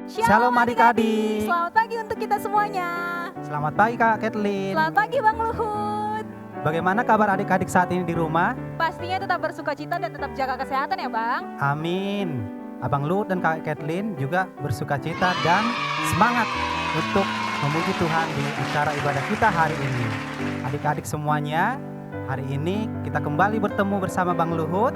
Shalom adik-adik. Selamat pagi untuk kita semuanya. Selamat pagi Kak Kathleen. Selamat pagi Bang Luhut. Bagaimana kabar adik-adik saat ini di rumah? Pastinya tetap bersukacita dan tetap jaga kesehatan ya Bang. Amin. Abang Luhut dan Kak Kathleen juga bersukacita dan semangat untuk memuji Tuhan di acara ibadah kita hari ini. Adik-adik semuanya, hari ini kita kembali bertemu bersama Bang Luhut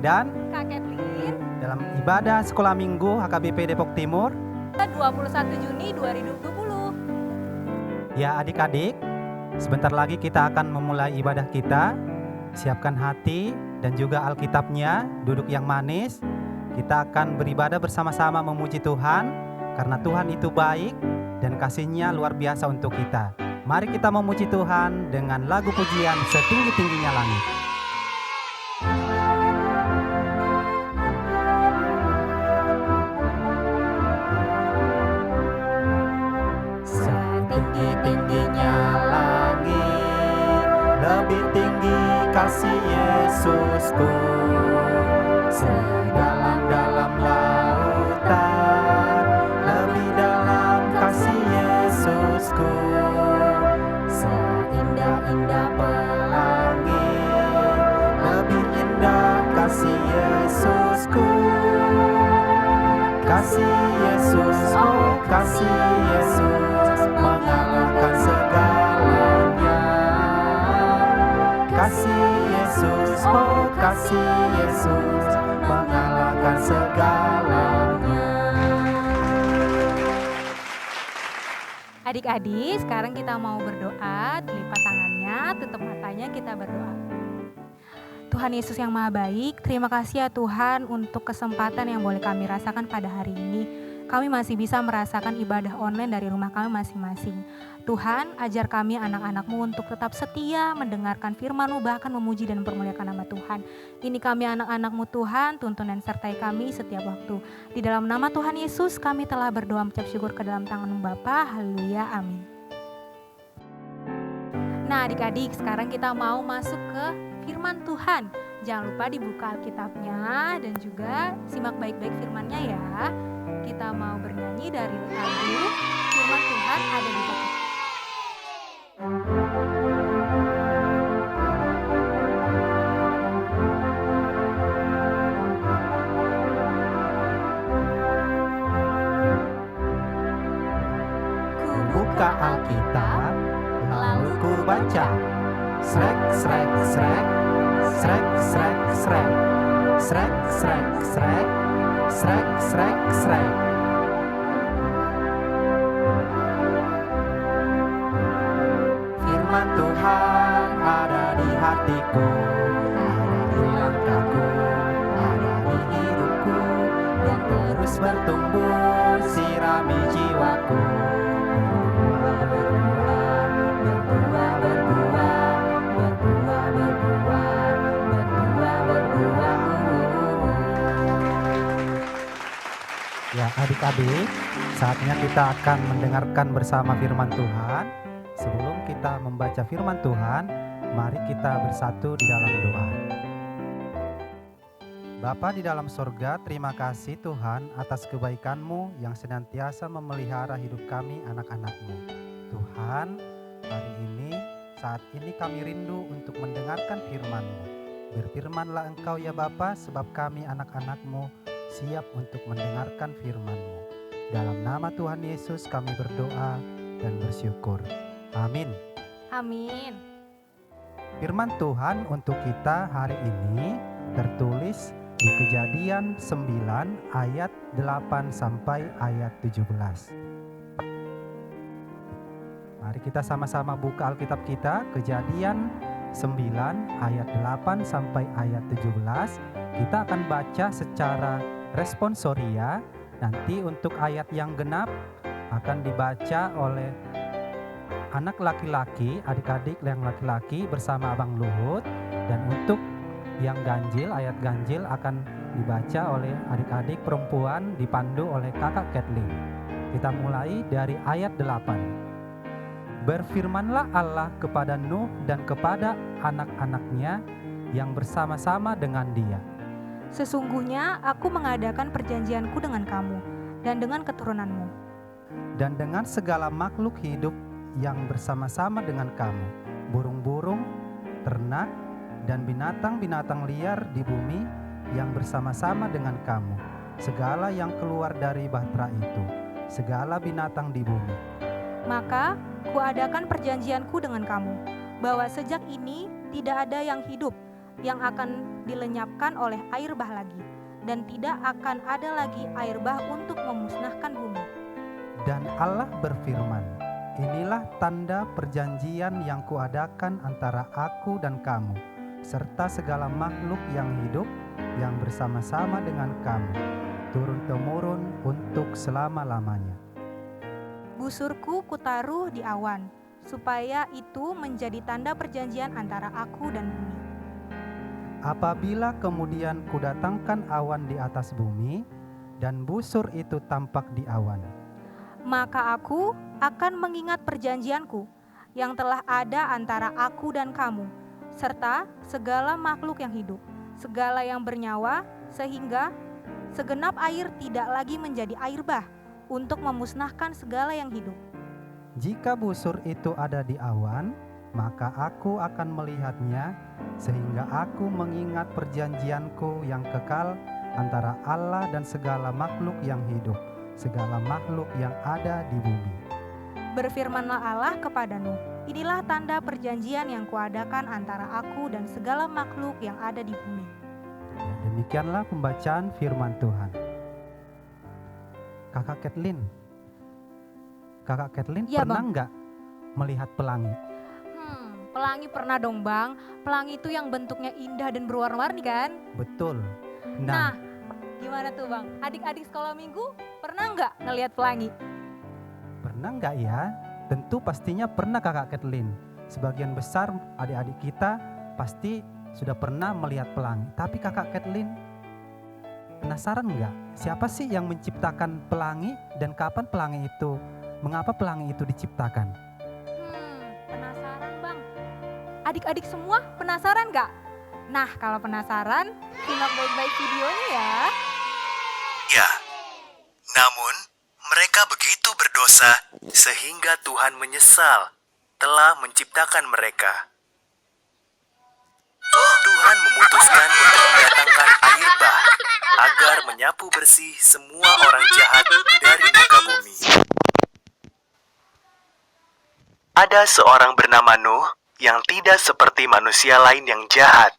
dan Kak Kathleen dalam ibadah sekolah minggu HKBP Depok Timur 21 Juni 2020. Ya adik-adik, sebentar lagi kita akan memulai ibadah kita. Siapkan hati dan juga Alkitabnya, duduk yang manis. Kita akan beribadah bersama-sama memuji Tuhan, karena Tuhan itu baik dan kasih-Nya luar biasa untuk kita. Mari kita memuji Tuhan dengan lagu pujian Setinggi-tingginya Langit. Setinggi-tingginya langit, lebih tinggi kasih Yesusku. Sedalam-dalam lautan, lebih dalam kasih Yesusku. Seindah-indah pelangi, lebih indah kasih Yesusku. Kasih Yesus, oh kasih Yesus, mengalahkan segalanya. Kasih Yesus, oh kasih Yesus, mengalahkan segalanya. Adik-adik, sekarang kita mau berdoa. Lipat tangannya, tutup matanya, kita berdoa. Tuhan Yesus yang Maha Baik, terima kasih ya Tuhan untuk kesempatan yang boleh kami rasakan pada hari ini. Kami masih bisa merasakan ibadah online dari rumah kami masing-masing. Tuhan, ajar kami anak-anak-Mu untuk tetap setia mendengarkan firman-Mu, bahkan memuji dan mempermuliakan nama Tuhan. Ini kami anak-anak-Mu Tuhan, tuntun dan sertai kami setiap waktu. Di dalam nama Tuhan Yesus kami telah berdoa mengucap syukur ke dalam tangan-Mu Bapa. Haleluya, amin. Nah adik-adik, sekarang kita mau masuk ke firman Tuhan. Jangan lupa dibuka Alkitabnya dan juga simak baik-baik firman-Nya ya. Kita mau bernyanyi dari lagu Firman Tuhan Ada di Hati. Ku buka Alkitab, lalu ku baca. Srek, srek, srek, srek, srek, srek, srek, srek, srek, srek, srek, srek. Firman Tuhan ada di hatiku, ada di langkahku, ada di hidupku, dan terus bertumbuh sirami jiwaku. Ya adik-adik, saatnya kita akan mendengarkan bersama firman Tuhan. Sebelum kita membaca firman Tuhan, mari kita bersatu di dalam doa. Bapa di dalam sorga, terima kasih Tuhan atas kebaikan-Mu yang senantiasa memelihara hidup kami anak-anak-Mu. Tuhan, hari ini, saat ini kami rindu untuk mendengarkan firman-Mu. Berfirmanlah Engkau ya Bapa, sebab kami anak-anak-Mu siap untuk mendengarkan firman-Mu. Dalam nama Tuhan Yesus kami berdoa dan bersyukur. Amin. Amin. Firman Tuhan untuk kita hari ini tertulis di Kejadian 9 ayat 8 sampai ayat 17. Mari kita sama-sama buka Alkitab kita, Kejadian 9 ayat 8 sampai ayat 17. Kita akan baca secara responsoria. Nanti untuk ayat yang genap akan dibaca oleh anak laki-laki, adik-adik yang laki-laki bersama Abang Luhut. Dan untuk yang ganjil, ayat ganjil akan dibaca oleh adik-adik perempuan dipandu oleh kakak Kathleen. Kita mulai dari ayat 8. Berfirmanlah Allah kepada Nuh dan kepada anak-anaknya yang bersama-sama dengan dia. Sesungguhnya aku mengadakan perjanjianku dengan kamu. dan dengan keturunanmu, dan dengan segala makhluk hidup yang bersama-sama dengan kamu, burung-burung, ternak, dan binatang-binatang liar di bumi yang bersama-sama dengan kamu, segala yang keluar dari bahtera itu, segala binatang di bumi. Maka kuadakan perjanjianku dengan kamu, bahwa sejak ini tidak ada yang hidup yang akan dilenyapkan oleh air bah lagi, dan tidak akan ada lagi air bah untuk memusnahkan bumi. Dan Allah berfirman, inilah tanda perjanjian yang kuadakan antara aku dan kamu, serta segala makhluk yang hidup yang bersama-sama dengan kamu, turun-temurun untuk selama-lamanya. Busurku kutaruh di awan, supaya itu menjadi tanda perjanjian antara aku dan bumi. Apabila kemudian kudatangkan awan di atas bumi, dan busur itu tampak di awan, Maka aku akan mengingat perjanjianku yang telah ada antara aku dan kamu, serta segala makhluk yang hidup, segala yang bernyawa, sehingga segenap air tidak lagi menjadi air bah, untuk memusnahkan segala yang hidup. jika busur itu ada di awan, maka aku akan melihatnya, sehingga aku mengingat perjanjianku yang kekal antara Allah dan segala makhluk yang hidup, segala makhluk yang ada di bumi. Berfirmanlah Allah kepada Nuh, inilah tanda perjanjian yang kuadakan antara aku dan segala makhluk yang ada di bumi. Ya, demikianlah pembacaan firman Tuhan. Kakak Kathleen Iya, pernah Bang. nggak melihat pelangi? Pelangi pernah dong, Bang. Pelangi itu yang bentuknya indah dan berwarna-warni kan? Betul. Nah, gimana tuh, Bang? Adik-adik sekolah minggu pernah nggak ngelihat pelangi? Pernah nggak ya? Tentu pastinya pernah Kakak Kathleen. Sebagian besar adik-adik kita pasti sudah pernah melihat pelangi. Tapi Kakak Kathleen penasaran nggak? Siapa sih yang menciptakan pelangi dan kapan pelangi itu? Mengapa pelangi itu diciptakan? Penasaran, Bang? Adik-adik semua penasaran nggak? Nah, kalau penasaran, simak baik-baik videonya ya. Ya, namun mereka begitu berdosa sehingga Tuhan menyesal telah menciptakan mereka. Tuhan memutuskan untuk mendatangkan air bah agar menyapu bersih semua orang jahat dari muka bumi. Ada seorang bernama Nuh yang tidak seperti manusia lain yang jahat.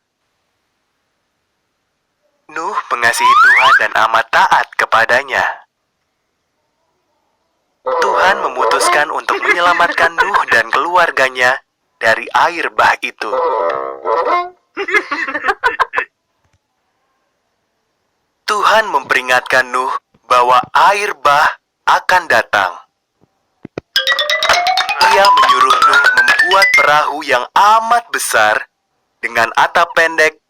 Nuh mengasihi Tuhan dan amat taat kepadanya. Tuhan memutuskan untuk menyelamatkan Nuh dan keluarganya dari air bah itu. Tuhan memperingatkan Nuh bahwa air bah akan datang. Ia menyuruh Nuh membuat perahu yang amat besar dengan atap pendek,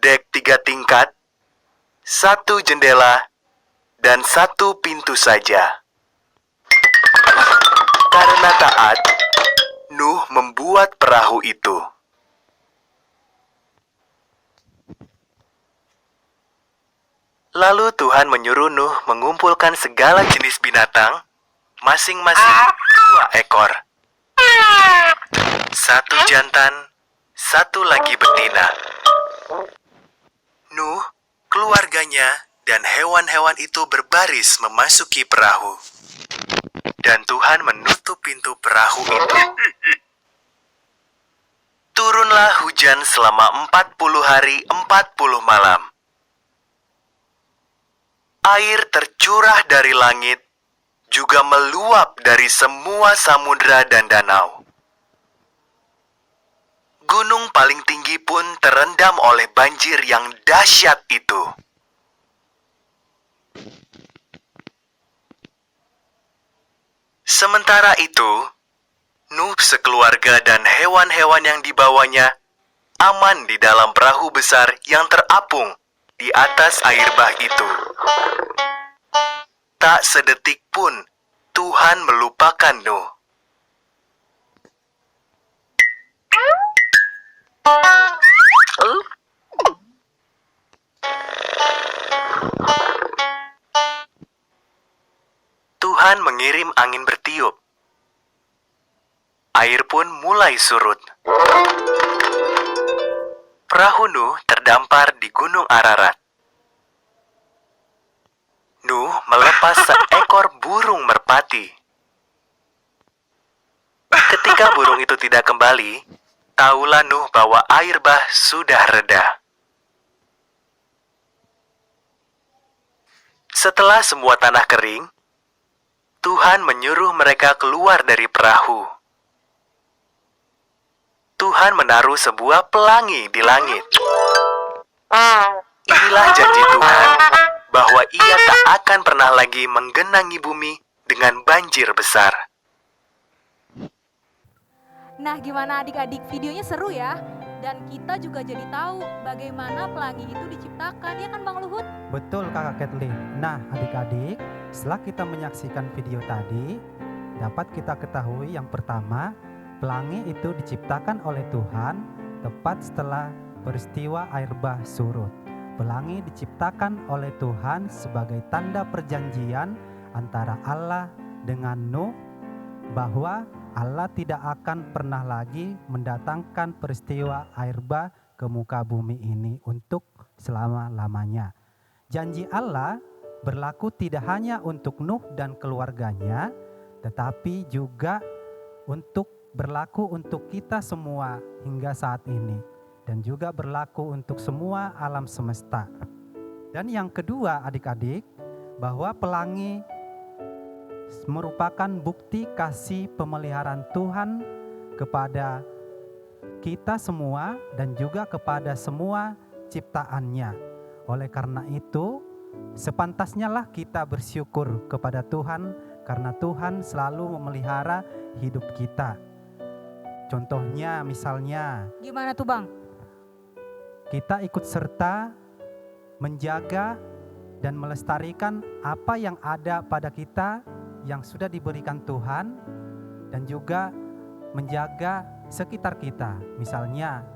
dek 3 tingkat, 1 jendela, dan 1 pintu saja. Karena taat, Nuh membuat perahu itu. Lalu Tuhan menyuruh Nuh mengumpulkan segala jenis binatang, masing-masing 2 ekor. 1 jantan, 1 lagi betina. Nuh, keluarganya, dan hewan-hewan itu berbaris memasuki perahu. Dan Tuhan menutup pintu perahu itu. Turunlah hujan selama 40 hari 40 malam. Air tercurah dari langit, juga meluap dari semua samudra dan danau. Gunung paling tinggi pun terendam oleh banjir yang dahsyat itu. Sementara itu, Nuh sekeluarga dan hewan-hewan yang dibawanya aman di dalam perahu besar yang terapung di atas air bah itu. Tak sedetik pun Tuhan melupakan Nuh. Tuhan mengirim angin bertiup. Air pun mulai surut. Perahu Nuh terdampar di Gunung Ararat. Nuh melepas seekor burung merpati. Ketika burung itu tidak kembali, tahulah Nuh bahwa air bah sudah reda. Setelah semua tanah kering, Tuhan menyuruh mereka keluar dari perahu. Tuhan menaruh sebuah pelangi di langit. Inilah janji Tuhan bahwa Ia tak akan pernah lagi menggenangi bumi dengan banjir besar. Nah, gimana adik-adik? Videonya seru ya? Dan kita juga jadi tahu bagaimana pelangi itu diciptakan, ya kan Bang Luhut? Betul Kakak Kathleen. Nah adik-adik, setelah kita menyaksikan video tadi, dapat kita ketahui yang pertama, pelangi itu diciptakan oleh Tuhan tepat setelah peristiwa air bah surut. Pelangi diciptakan oleh Tuhan sebagai tanda perjanjian antara Allah dengan Nuh bahwa Allah tidak akan pernah lagi mendatangkan peristiwa air bah ke muka bumi ini untuk selama-lamanya. Janji Allah berlaku tidak hanya untuk Nuh dan keluarganya, tetapi juga berlaku untuk kita semua hingga saat ini, dan juga berlaku untuk semua alam semesta. Dan yang kedua adik-adik, bahwa pelangi merupakan bukti kasih pemeliharaan Tuhan kepada kita semua dan juga kepada semua ciptaannya. Oleh karena itu, sepantasnya lah kita bersyukur kepada Tuhan karena Tuhan selalu memelihara hidup kita. Contohnya misalnya, Gimana tuh Bang? kita ikut serta menjaga dan melestarikan apa yang ada pada kita yang sudah diberikan Tuhan, dan juga menjaga sekitar kita. Misalnya,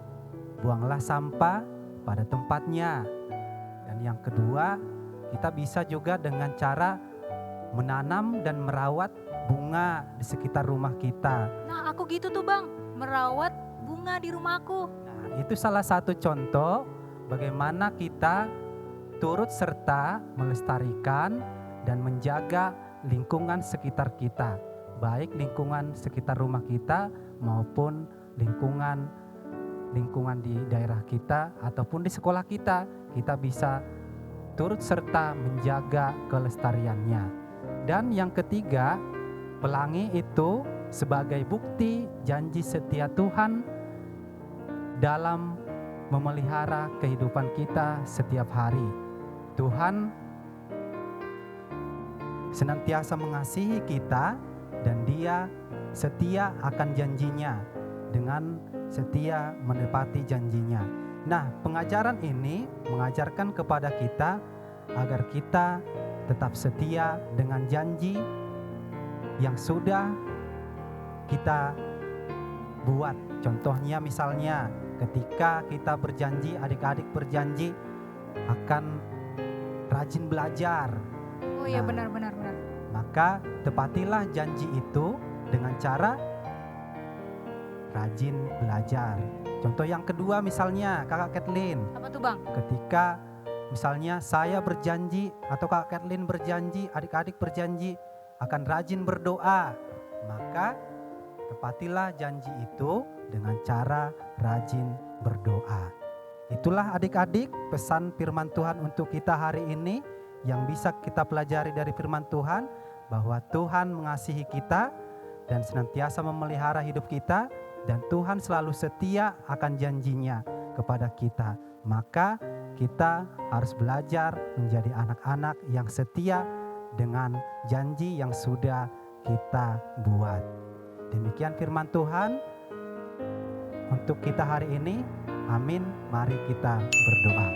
buanglah sampah pada tempatnya. Dan yang kedua, kita bisa juga dengan cara menanam dan merawat bunga di sekitar rumah kita. Nah, aku gitu tuh Bang, merawat bunga di rumahku. Nah, itu salah satu contoh bagaimana kita turut serta melestarikan dan menjaga lingkungan sekitar kita, baik lingkungan sekitar rumah kita maupun lingkungan di daerah kita ataupun di sekolah kita. Kita bisa turut serta menjaga kelestariannya. Dan yang ketiga, pelangi itu sebagai bukti janji setia Tuhan dalam memelihara kehidupan kita setiap hari. Tuhan senantiasa mengasihi kita dan Dia setia akan janjinya dengan setia menepati janjinya. Nah, pengajaran ini mengajarkan kepada kita agar kita tetap setia dengan janji yang sudah kita buat. Contohnya misalnya ketika kita berjanji, adik-adik berjanji akan rajin belajar. Oh iya, Nah, benar. Maka tepatilah janji itu dengan cara rajin belajar. Contoh yang kedua misalnya Kakak Kathleen, Apa tuh Bang? ketika misalnya saya berjanji atau Kakak Kathleen berjanji, adik-adik berjanji akan rajin berdoa, maka tepatilah janji itu dengan cara rajin berdoa. Itulah adik-adik pesan firman Tuhan untuk kita hari ini yang bisa kita pelajari dari firman Tuhan, bahwa Tuhan mengasihi kita dan senantiasa memelihara hidup kita, dan Tuhan selalu setia akan janjinya kepada kita. Maka kita harus belajar menjadi anak-anak yang setia dengan janji yang sudah kita buat. Demikian firman Tuhan untuk kita hari ini. Amin. Mari kita berdoa.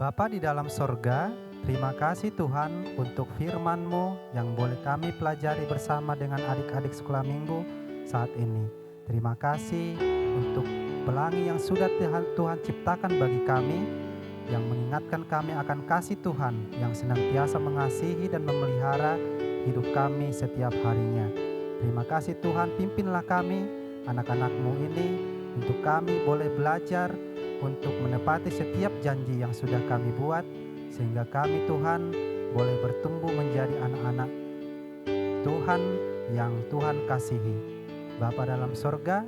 Bapa di dalam sorga, terima kasih Tuhan untuk firman-Mu yang boleh kami pelajari bersama dengan adik-adik sekolah minggu saat ini. Terima kasih untuk pelangi yang sudah Tuhan ciptakan bagi kami, yang mengingatkan kami akan kasih Tuhan yang senantiasa mengasihi dan memelihara hidup kami setiap harinya. Terima kasih Tuhan, pimpinlah kami, anak-anak-Mu ini, untuk kami boleh belajar untuk menepati setiap janji yang sudah kami buat, sehingga kami Tuhan boleh bertumbuh menjadi anak-anak Tuhan yang Tuhan kasihi. Bapa dalam sorga,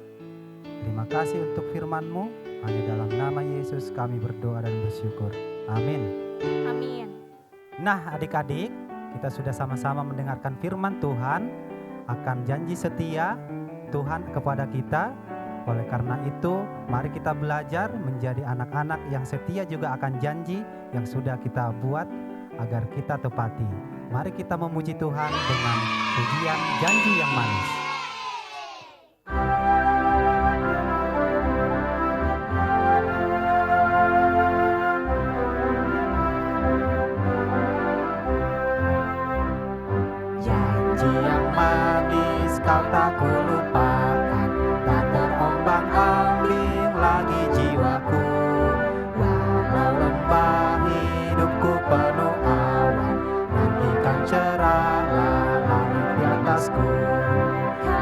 terima kasih untuk firman-Mu. Hanya dalam nama Yesus kami berdoa dan bersyukur. Amin. Amin. Nah adik-adik, kita sudah sama-sama mendengarkan firman Tuhan akan janji setia Tuhan kepada kita. Oleh karena itu, mari kita belajar menjadi anak-anak yang setia juga akan janji yang sudah kita buat agar kita tepati. Mari kita memuji Tuhan dengan pujian janji yang manis. Janji yang manis kau tak kulupakan, tak terombang-ambing lagi jiwaku. Walau lembah hidupku penuh awan, nantikan cerahlah langit di atasku.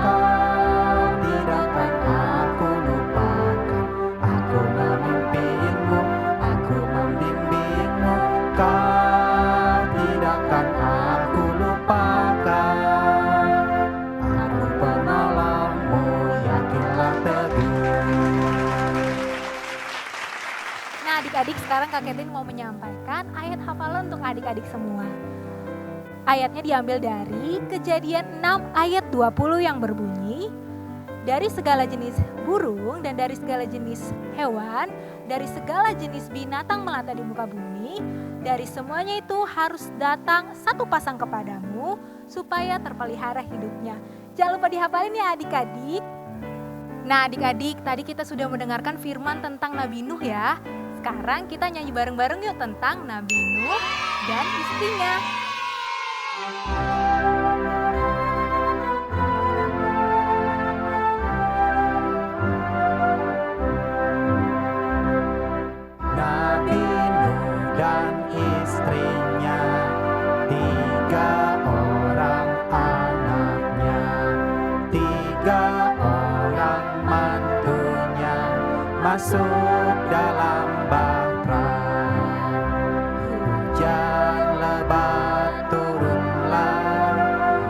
Kau tidakkan aku lupakan, aku memimpinmu, aku membimbingmu. Kau tidakkan aku lupakan, aku penolongmu, yakinlah teguh. Nah adik-adik, sekarang Kak Ketin mau menyampaikan ayat hafalan untuk adik-adik semua. Ayatnya diambil dari Kejadian 6 ayat 20 yang berbunyi, dari segala jenis burung dan dari segala jenis hewan, dari segala jenis binatang melata di muka bumi, dari semuanya itu harus datang satu pasang kepadamu supaya terpelihara hidupnya. Jangan lupa dihafalin ya adik-adik. Nah adik-adik, tadi kita sudah mendengarkan firman tentang Nabi Nuh ya. Sekarang kita nyanyi bareng-bareng yuk tentang Nabi Nuh dan istrinya. Nabi Nuh dan istrinya, 3 orang anaknya, 3 orang mantunya, masuk dalam bahtera. Hujan lebat turunlah,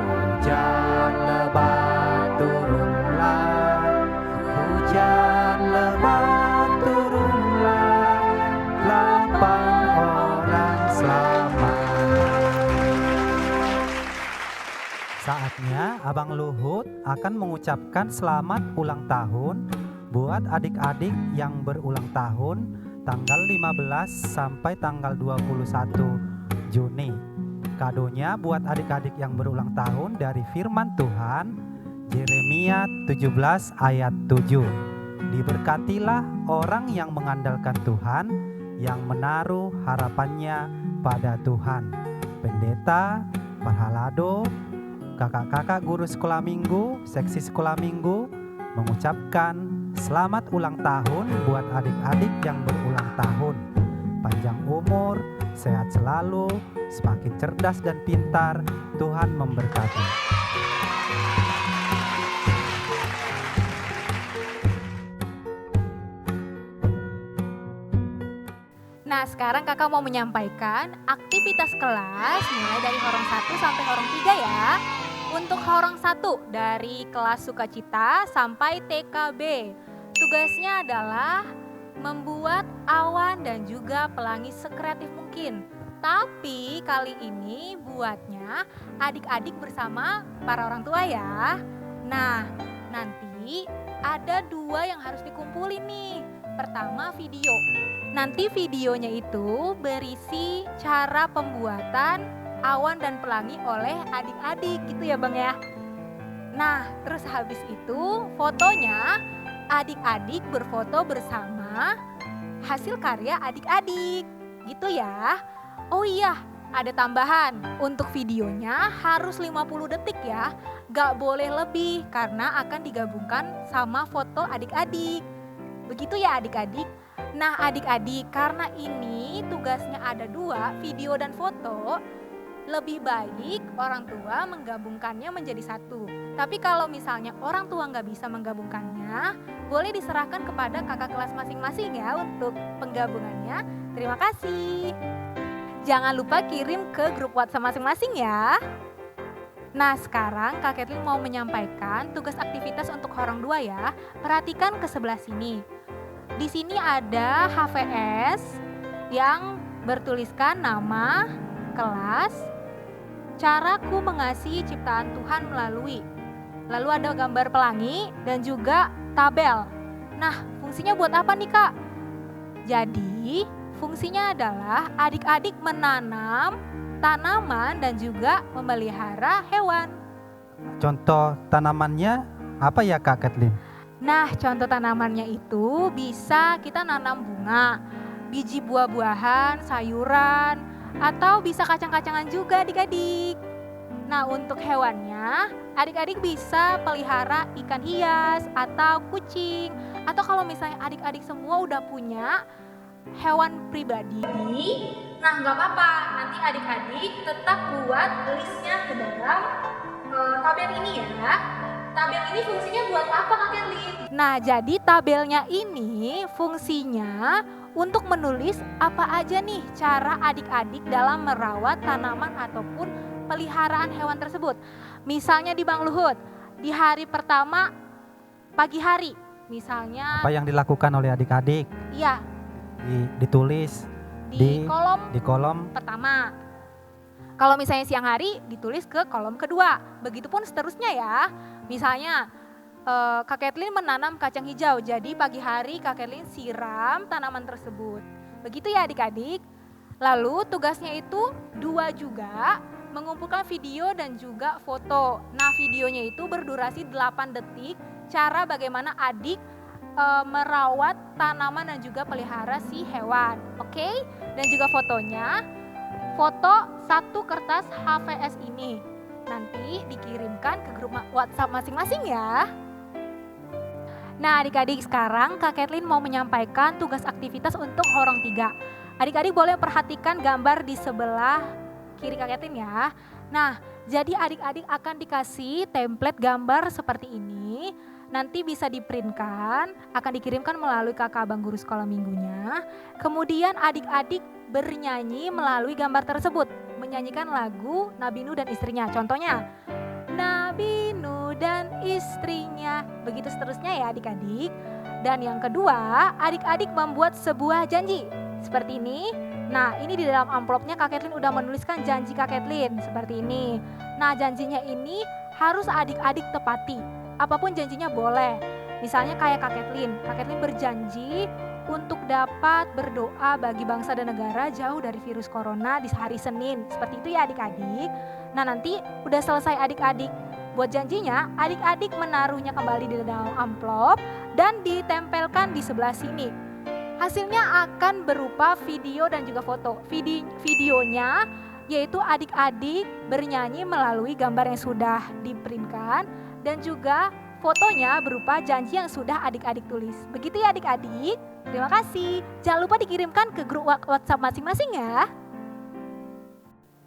hujan lebat turunlah, hujan lebat turunlah, 8 orang selamat. Saatnya Abang Luhut akan mengucapkan selamat ulang tahun buat adik-adik yang berulang tahun tanggal 15 sampai tanggal 21 Juni. Kadonya buat adik-adik yang berulang tahun dari firman Tuhan, Yeremia 17 ayat 7. Diberkatilah orang yang mengandalkan Tuhan, yang menaruh harapannya pada Tuhan. Pendeta, Parhalado, kakak-kakak guru sekolah minggu, seksi sekolah minggu mengucapkan selamat ulang tahun buat adik-adik yang berulang tahun. Panjang umur, sehat selalu, semakin cerdas dan pintar, Tuhan memberkati. Nah sekarang kakak mau menyampaikan aktivitas kelas mulai dari horong 1 sampai horong 3 ya. Untuk horong 1 dari kelas Sukacita sampai TKB. Tugasnya adalah membuat awan dan juga pelangi sekreatif mungkin. Tapi kali ini buatnya adik-adik bersama para orang tua ya. Nah nanti ada 2 yang harus dikumpulin nih. Pertama video. Nanti videonya itu berisi cara pembuatan awan dan pelangi oleh adik-adik gitu ya Bang ya. Nah terus habis itu fotonya adik-adik berfoto bersama hasil karya adik-adik gitu ya. Oh iya ada tambahan, untuk videonya harus 50 detik ya, gak boleh lebih karena akan digabungkan sama foto adik-adik. Begitu ya adik-adik. Nah adik-adik, karena ini tugasnya ada 2, video dan foto, lebih baik orang tua menggabungkannya menjadi satu. Tapi kalau misalnya orang tua nggak bisa menggabungkannya, boleh diserahkan kepada kakak kelas masing-masing ya untuk penggabungannya. Terima kasih. Jangan lupa kirim ke grup WhatsApp masing-masing ya. Nah, sekarang Kak Kathleen mau menyampaikan tugas aktivitas untuk orang tua ya. Perhatikan ke sebelah sini. Di sini ada HVS yang bertuliskan nama, kelas, caraku mengasihi ciptaan Tuhan melalui. Lalu ada gambar pelangi dan juga tabel. Nah, fungsinya buat apa nih Kak? Jadi, fungsinya adalah adik-adik menanam tanaman dan juga memelihara hewan. Contoh tanamannya apa ya Kak Kathleen? Nah, contoh tanamannya itu bisa kita nanam bunga, biji buah-buahan, sayuran, atau bisa kacang-kacangan juga adik-adik. Nah, untuk hewannya, adik-adik bisa pelihara ikan hias atau kucing. Atau kalau misalnya adik-adik semua udah punya hewan pribadi, nah nggak apa-apa, nanti adik-adik tetap buat listnya ke dalam tabel ini ya. Tabel ini fungsinya buat apa Kak Kathleen? Nah, jadi tabelnya ini fungsinya untuk menulis apa aja nih cara adik-adik dalam merawat tanaman ataupun peliharaan hewan tersebut. Misalnya di Bang Luhut, di hari pertama pagi hari, misalnya Apa yang dilakukan oleh adik-adik? iya, Ditulis di di kolom pertama. Kalau misalnya siang hari ditulis ke kolom kedua. Begitupun seterusnya ya. Misalnya Kak Kathleen menanam kacang hijau. Jadi pagi hari Kak Kathleen siram tanaman tersebut. Begitu ya adik-adik. Lalu tugasnya itu 2 juga, mengumpulkan video dan juga foto. Nah, videonya itu berdurasi 8 detik. Cara bagaimana adik merawat tanaman dan juga pelihara si hewan. Oke? Dan juga fotonya, foto 1 kertas HVS ini nanti dikirimkan ke grup WhatsApp masing-masing ya. Nah, adik-adik, sekarang Kak Kathleen mau menyampaikan tugas aktivitas untuk Horong 3. Adik-adik boleh perhatikan gambar di sebelah kiri Kak Kathleen ya. Nah, jadi adik-adik akan dikasih template gambar seperti ini. Nanti bisa diprintkan, akan dikirimkan melalui kakak abang guru sekolah minggunya. Kemudian adik-adik bernyanyi melalui gambar tersebut, menyanyikan lagu Nabi Nuh dan istrinya. Contohnya, Nabi Nuh dan istrinya. Begitu seterusnya ya adik-adik. Dan yang kedua, adik-adik membuat sebuah janji. Seperti ini. Nah, ini di dalam amplopnya Kak Kathleen udah menuliskan janji Kak Kathleen. Seperti ini. Nah, janjinya ini harus adik-adik tepati. Apapun janjinya boleh. Misalnya kayak Kak Kathleen berjanji untuk dapat berdoa bagi bangsa dan negara jauh dari virus corona di hari Senin. Seperti itu ya adik-adik. Nah, nanti udah selesai adik-adik buat janjinya, adik-adik menaruhnya kembali di dalam amplop dan ditempelkan di sebelah sini. Hasilnya akan berupa video dan juga foto. Videonya yaitu adik-adik bernyanyi melalui gambar yang sudah diprintkan, dan juga fotonya berupa janji yang sudah adik-adik tulis. Begitu ya adik-adik. Terima kasih. Jangan lupa dikirimkan ke grup WhatsApp masing-masing ya.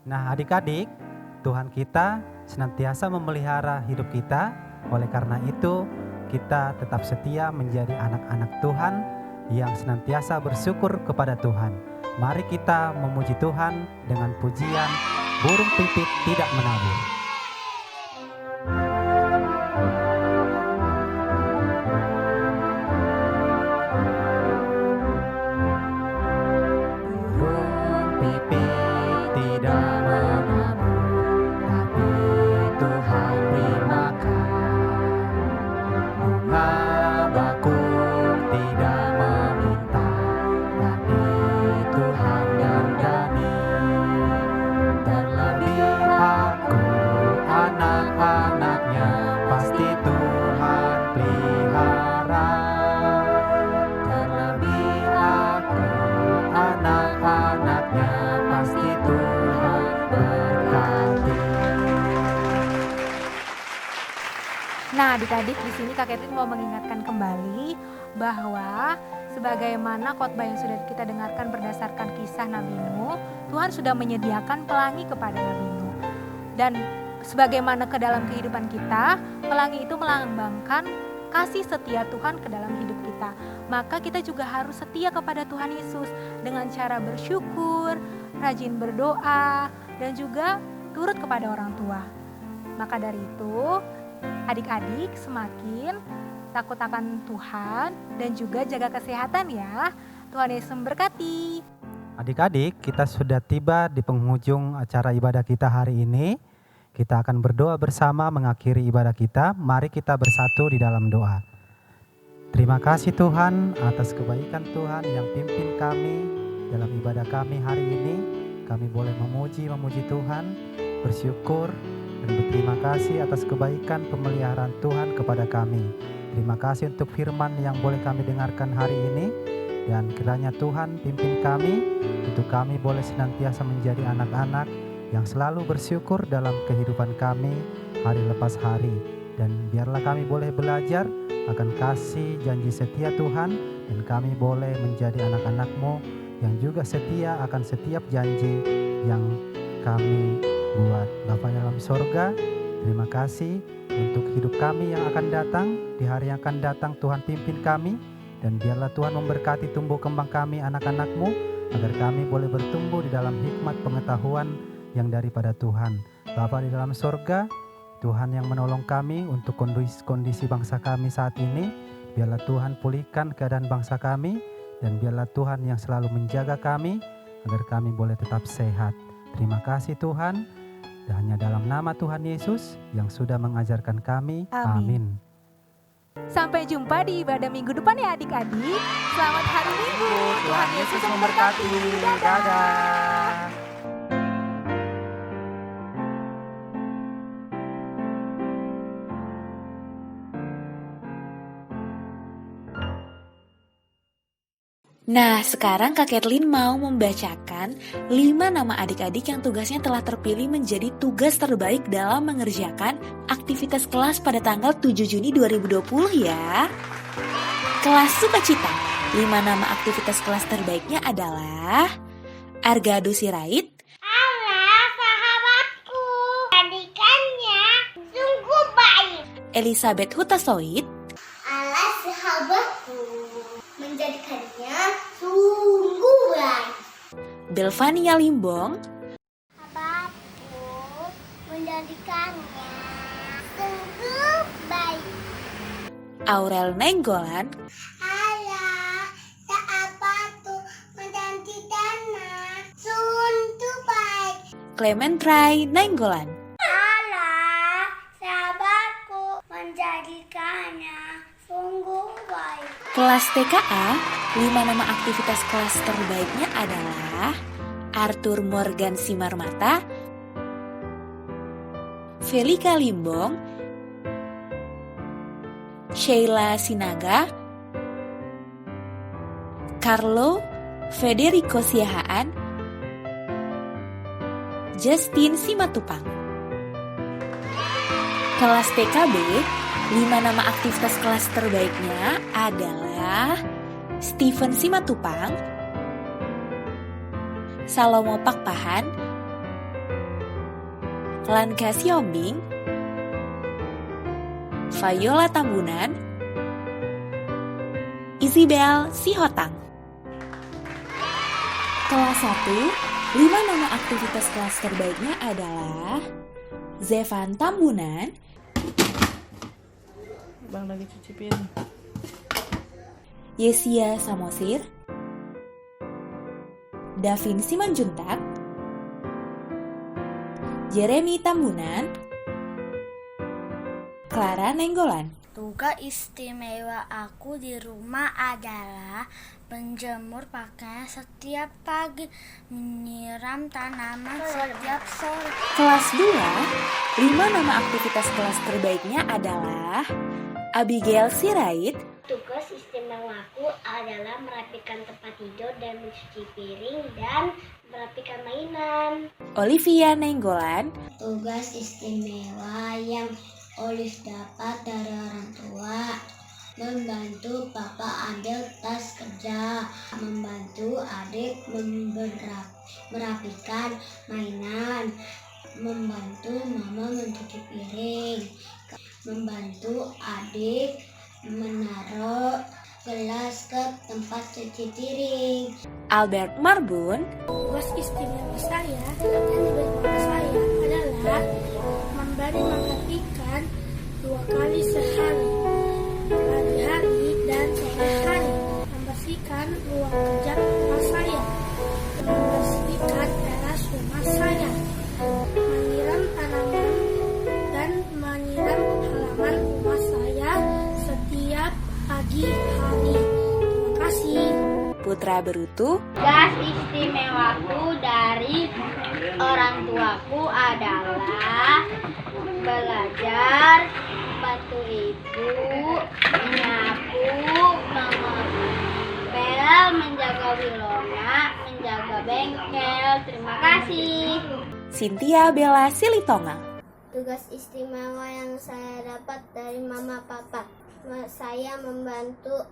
Nah, adik-adik, Tuhan kita senantiasa memelihara hidup kita. Oleh karena itu, kita tetap setia menjadi anak-anak Tuhan yang senantiasa bersyukur kepada Tuhan. Mari kita memuji Tuhan dengan pujian burung pipit tidak menabur. Nah, adik-adik, di sini Kak Kathleen mau mengingatkan kembali bahwa sebagaimana khotbah yang sudah kita dengarkan berdasarkan kisah Nabi Nuh, Tuhan sudah menyediakan pelangi kepada Nabi Nuh. Dan sebagaimana ke dalam kehidupan kita, pelangi itu melambangkan kasih setia Tuhan ke dalam hidup kita. Maka kita juga harus setia kepada Tuhan Yesus dengan cara bersyukur, rajin berdoa, dan juga turut kepada orang tua. Maka dari itu, adik-adik semakin takut akan Tuhan dan juga jaga kesehatan ya. Tuhan Yesus memberkati. Adik-adik, kita sudah tiba di penghujung acara ibadah kita hari ini. Kita akan berdoa bersama mengakhiri ibadah kita. Mari kita bersatu di dalam doa. Terima kasih Tuhan atas kebaikan Tuhan yang pimpin kami dalam ibadah kami hari ini. Kami boleh memuji Tuhan, bersyukur dan berterima kasih atas kebaikan pemeliharaan Tuhan kepada kami. Terima kasih untuk firman yang boleh kami dengarkan hari ini. Dan kiranya Tuhan pimpin kami untuk kami boleh senantiasa menjadi anak-anak yang selalu bersyukur dalam kehidupan kami hari lepas hari. Dan biarlah kami boleh belajar akan kasih janji setia Tuhan, dan kami boleh menjadi anak-anak-Mu yang juga setia akan setiap janji yang kami buat. Bapa dalam sorga, terima kasih untuk hidup kami yang akan datang. Di hari yang akan datang Tuhan pimpin kami, dan biarlah Tuhan memberkati tumbuh kembang kami anak-anak-Mu, agar kami boleh bertumbuh di dalam hikmat pengetahuan yang daripada Tuhan. Bapa di dalam sorga, Tuhan yang menolong kami untuk kondisi bangsa kami saat ini. Biarlah Tuhan pulihkan keadaan bangsa kami, dan biarlah Tuhan yang selalu menjaga kami agar kami boleh tetap sehat. Terima kasih Tuhan, dan hanya dalam nama Tuhan Yesus yang sudah mengajarkan kami. Amin. Sampai jumpa di ibadah minggu depan ya adik-adik. Selamat hari Minggu. Tuhan Yesus memberkati. Dadah. Nah, sekarang Kak Kathleen mau membacakan 5 nama adik-adik yang tugasnya telah terpilih menjadi tugas terbaik dalam mengerjakan aktivitas kelas pada tanggal 7 Juni 2020 ya. Kelas Sukacita, 5 nama aktivitas kelas terbaiknya adalah Argado Sirait, Alah, sahabatku, jadikannya sungguh baik. Elizabeth Hutasoit, Alah, sahabatku, menjadikannya sungguh baik. Belvania Limbong, Sahabatku, menjadikannya sungguh baik. Aurel Nenggolan, Alah, sahabatku, menjadikannya sungguh baik. Clement Rai Nenggolan, Alah, sahabatku, menjadikannya sungguh baik. Kelas TKA, 5 nama aktivitas kelas terbaiknya adalah Arthur Morgan Simarmata, Felika Limbong, Sheila Sinaga, Carlo Federico Siahaan, Justin Simatupang. Kelas TKB, 5 nama aktivitas kelas terbaiknya adalah Stephen Simatupang, Salomo Pakpahan, Lanka Siombing, Viola Tambunan, Isabel Sihotang. Kelas 1, 5 nama aktivitas kelas terbaiknya adalah Zevan Tambunan, Bang lagi cuci piring. Yesia Samosir, Davin Simanjuntak, Jeremy Tambunan, Clara Nenggolan. Tugas istimewa aku di rumah adalah menjemur pakaian setiap pagi, menyiram tanaman setiap sore. Kelas 2, 5 nama aktivitas kelas terbaiknya adalah Abigail Sirait, Tugas istimewaku adalah merapikan tempat tidur dan mencuci piring dan merapikan mainan. Olivia Nenggolan, Tugas istimewa yang Olis dapat dari orang tua membantu papa ambil tas kerja, membantu adik merapikan mainan, membantu mama mencuci piring, membantu adik menaruh gelas ke tempat cuci piring. Albert Marbun, Tugas istimewa saya yang diberi kepada saya adalah memberi makan ikan 2 kali sehari, pagi hari dan sore hari, membersihkan ruang kerja rumah saya, membersihkan teras rumah saya, menyiram tanaman dan menyiram halaman rumah saya setiap pagi hari. Terima kasih. Putra Berutu, Tugas istimewaku dari orang tuaku adalah belajar, bantu ibu, menyapu, mengepel, menjaga Wilona, menjaga bengkel. Terima kasih. Cynthia Bella Silitonga, Tugas istimewa yang saya dapat dari mama papa, saya membantu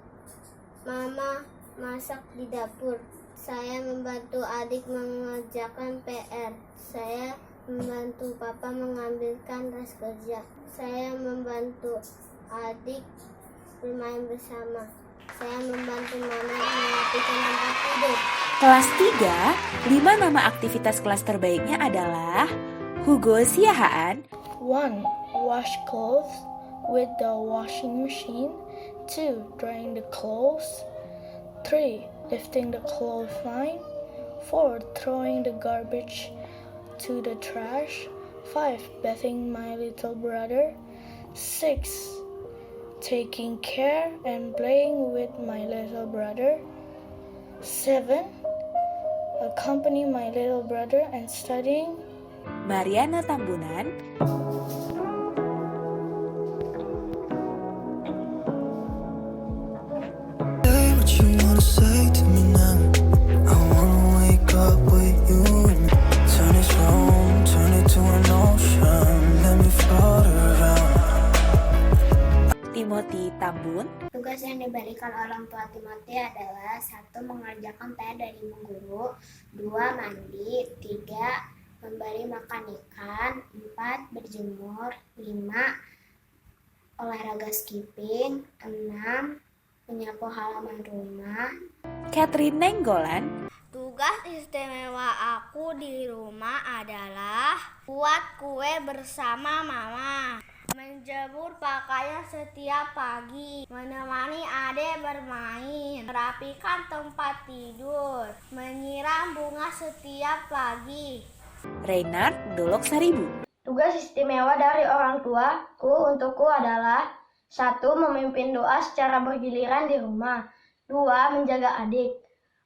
mama masak di dapur. Saya membantu adik mengerjakan PR. Saya membantu papa mengambilkan tas kerja. Saya membantu adik bermain bersama. Saya membantu mama merapikan tempat tidur. kelas 3, 5 nama aktivitas kelas terbaiknya adalah Hugo Siahaan, 1. Wash clothes with the washing machine. 2. Drying the clothes. 3. Lifting the clothesline. 4. Throwing the garbage to the trash. 5. Bathing my little brother. 6. Taking care and playing with my little brother. 7. Accompany my little brother and studying. Mariana Tambunan, Say what you wanna say to me now. I wanna wake up with you and turn this room, turn it to an ocean. Let me float around. Timothy Tambun, Tugas yang diberikan orang tua Timothy adalah 1. Mengerjakan PR dari ibu guru. 2. Mandi. 3. Memberi makan ikan. 4. Berjemur. 5. Olahraga skipping. 6. Menyapu halaman rumah. Catherine Nenggolan, Tugas istimewa aku di rumah adalah buat kue bersama mama, menjemur pakaian setiap pagi, menemani adik bermain, merapikan tempat tidur, menyiram bunga setiap pagi. Reynard Dolok Saribu, Tugas istimewa dari orang tuaku untukku adalah 1. Memimpin doa secara bergiliran di rumah. 2. Menjaga adik.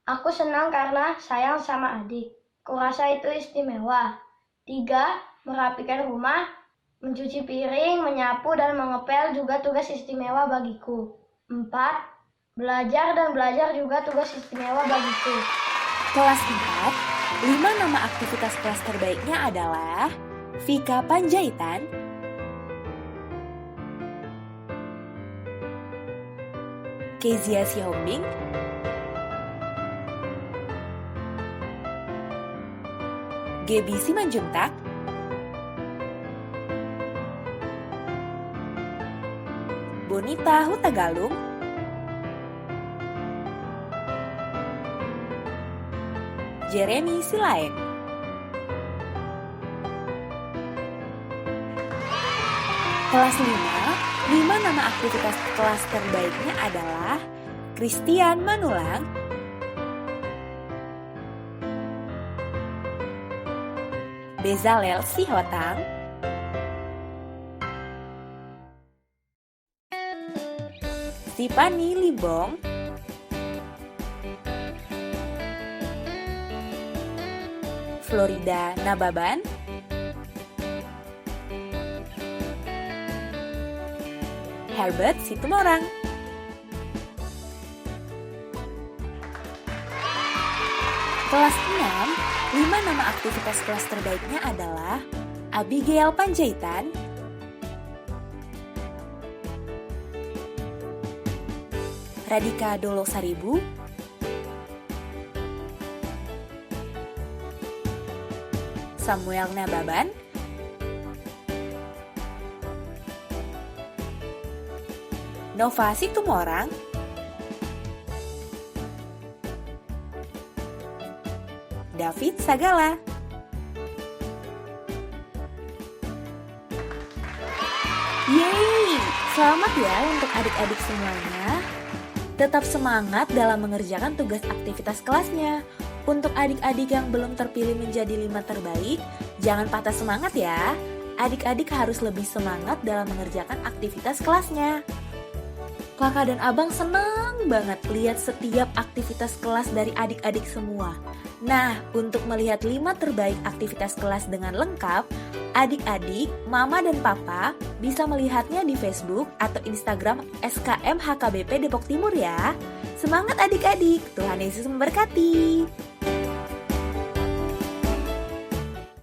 Aku senang karena sayang sama adik. Kurasa itu istimewa. 3. Merapikan rumah, mencuci piring, menyapu, dan mengepel juga tugas istimewa bagiku. 4. Belajar dan belajar juga tugas istimewa bagiku. kelas 4, 5 nama aktivitas kelas terbaiknya adalah Vika Panjaitan, Kezia Sihombing, Gebi Simanjuntak, Bonita Hutagalung, Jeremy Silaeng. Kelas 5 nama aktivitas kelas terbaiknya adalah Christian Manulang, Bezalel Sihotang, Stipani Libong, Florida Nababan, Herbert Situmorang. Kelas 6, 5 nama aktivitas kelas terbaiknya adalah Abigail Panjaitan, Radika Dolosaribu, Samuel Nababan, Nova Situmorang, David Sagala. Yeay, selamat ya untuk adik-adik semuanya. Tetap semangat dalam mengerjakan tugas aktivitas kelasnya. Untuk adik-adik yang belum terpilih menjadi 5 terbaik, jangan patah semangat ya. Adik-adik harus lebih semangat dalam mengerjakan aktivitas kelasnya. Kakak dan abang senang banget lihat setiap aktivitas kelas dari adik-adik semua. Nah, untuk melihat 5 terbaik aktivitas kelas dengan lengkap, adik-adik, mama dan papa bisa melihatnya di Facebook atau Instagram SKM HKBP Depok Timur ya. Semangat adik-adik, Tuhan Yesus memberkati.